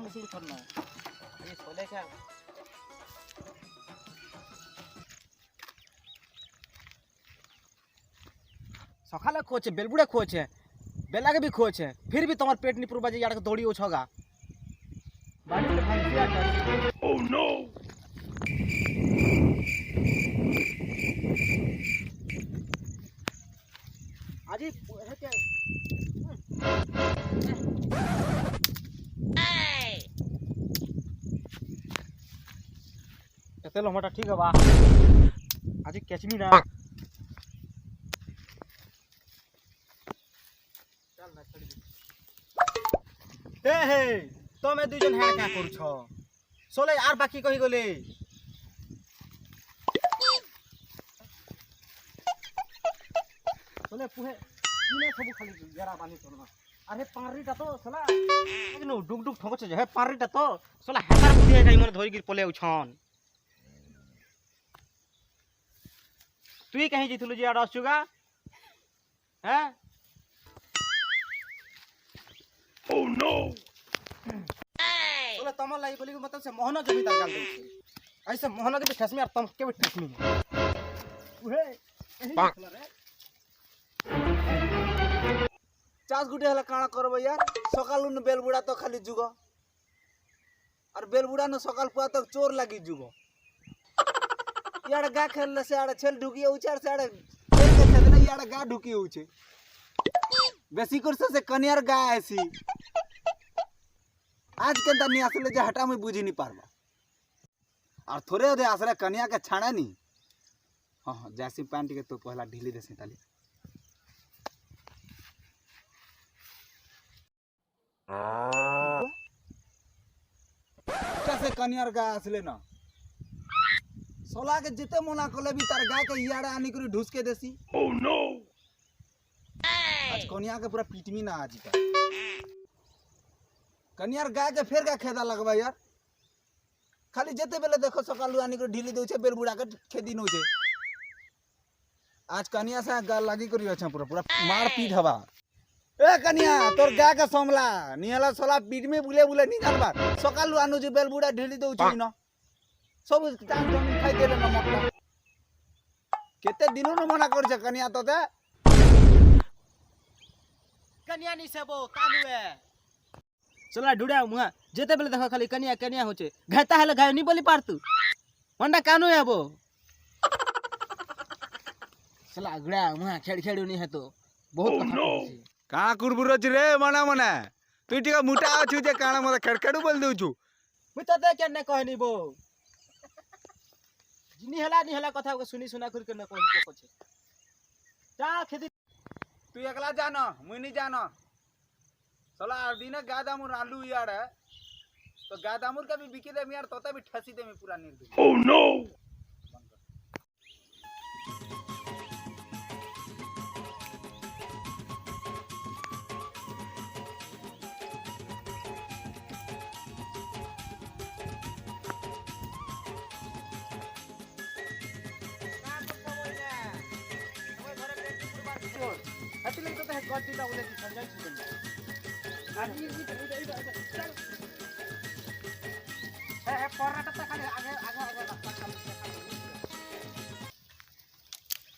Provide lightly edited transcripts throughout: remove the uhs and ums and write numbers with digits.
मुसुड़ करना ये सोले क्या सकाले खोचे बेलबुड़े खोचे बेला के भी खोचे फिर भी तुम्हार पेट नहीं पूरा बजे यार दौड़ी उछोगा ओह नो आज है क्या चलो मोटा ठीक है बा आज कैचमी ना चल ना छोड़ दे हे तमे दुजन हेड का करू छ सोले यार बाकी कहि गले सोले पुहे इने सब खाली जरा बानी तोना अरे पारीटा तो सला नो डुक डुक ठोक छ हे पारीटा तो सला हेतार बुढ़िया गाई मन धोरी गिर पले उछन तुई कहीं जीतलु जे आडस चुगा हैं ओह नो बोले तमल लाई बोली मतलब से मोहन जमीदार गाल दे ऐसे मोहन के भी ठसमी और तम के भी ठसमी उहे एही रे चास गुटे हला काना करबो यार सकाल न बेलबुड़ा तो खाली जुगो और बेलबुड़ा न सकाल पुआ तो चोर लागी जुगो यार गा खेलले से आड़े छेल ढुकी उचार से आड़े खेल के खेलले यार गा ढुकी उचे बेसी करसे से कनियार गा ऐसी आज के अंदर नहीं आसले जे हटा में बुझी नहीं पारबा और थोड़े ओदे आसले कनिया के छाड़ा नहीं हां हां जैसी पैंट के तो पहला ढीली देसी ताली कैसे कनियार गा आसले ना सोला के जिते मोना कोले भी तार गाय के याड़ा आनी करी ढूस के देसी ओह नो आज कनिया के पूरा पीटमी ना आज का कनियार गाय के फेर का खेदा लगबा यार खाली जेते बेले देखो सकालु आनी करी ढीली दउ छे बेलबुड़ा के खेदी नो छे आज कनिया से गा लागी करी अच्छा पूरा पूरा मार पीट हवा ए कनिया तोर गाय का समला निहला सोला पीट में बुले बुले नि जानबा सकालु आनु जे बेलबुड़ा ढीली दउ छे न सब टाइम जमीन खाई देले न मकला केते दिनो न मना कर छ कनिया तोते कनिया नि सेबो कानुए चला डुडा मुआ जेते बेले देखो खाली कनिया कनिया होचे घाता हले गाय नि बोली पारतु मंडा कानुए आबो चला गुडा मुआ खेड खेडु नि हेतो बहुत कथा का कुरबुर छ रे मना मना तू टिका मुटा अछु जे काना मते खेडखेडु बोल दउ छु मु तते केने कहनी बो जिनी हला कथा को सुनी सुना कर न कहनी को छे ता खेती तू एकला जानो मुई नि जानो सला दिन गादामुर आलू यार तो गादामुर का भी बिकी दे यार तोते भी ठसी दे में पूरा निर्दोष ओह नो हती लग तो है गड्डी दा बोले कि संजय छुटल गाड़ी जी चल है पराटा त खाली आगे आगे आगे रास्ता खाली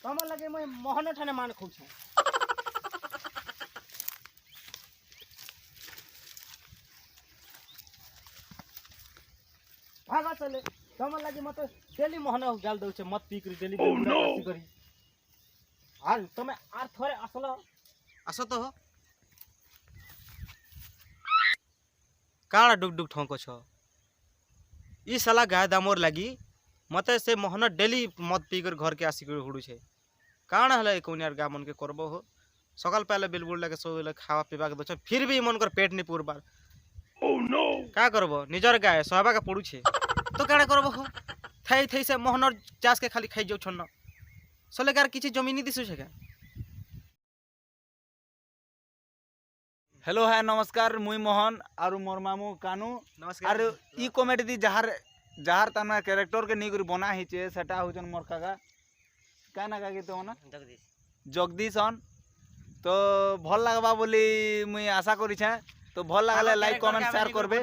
तम लगे मैं मोहन ठाने मान खूब छ भागा चले तम लगे मत डेली मोहन गाल दउ छ मत पी करी डेली करी आर तमे आर थोड़े असलो आसो तो हो काड़ा डुक डुक ठोको छ ई साला गाय दामोर लागी मते से मोहन डेली मद पी कर घर के आसी कर हुडू छे काना हले कोनियार गा मन के करबो हो सकाल पहले बिलबुल लगे सो खावा पीवा के दछ फिर भी मन कर पेट नहीं पूरबार ओह नो का करबो निजर गाय सहबा के पड़ू छे तो काड़ा करबो हो थई थई से मोहनर चास के खाली खाई जाउ छन सोलेगार किछि जमीनी दिसु छे का हेलो है नमस्कार मुई मोहन और मोर मामू कानू नमस्कार और ई कॉमेडी दी जहार जहार तना कैरेक्टर के निगुर बना हिचे सेटा होचन मोर काका का ना काकी तो ना जगदीशन तो भल लागबा बोली मुई आशा करी छे तो भल लागले लाइक कमेंट शेयर करबे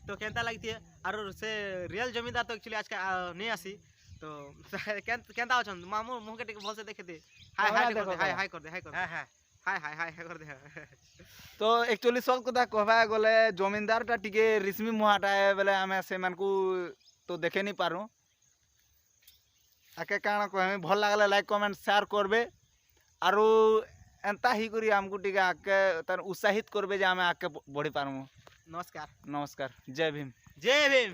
तो केनता लगती है और से रियल जमींदार तो एक्चुअली आज का नहीं आसी तो केनता अछन मामू मुंह के टिके भल से देखे दे हाय हाय कर दे हाय कर दे हाय कर दे हाय कर दे तो एक्चुअली सब कथा कहबा गले जमींदारटा टिके रिश्मी मुहाटा है बेले आमे सेमानकू तो देखे नहीं पारू आके काण कहमे भल लागले लाइक कमेंट शेयर करबे आरो एंता ही करी हमको टिके आके तन उत्साहित करबे जे आमे आके बढ़ी पारू। नमस्कार नमस्कार, जय भीम। जय भीम।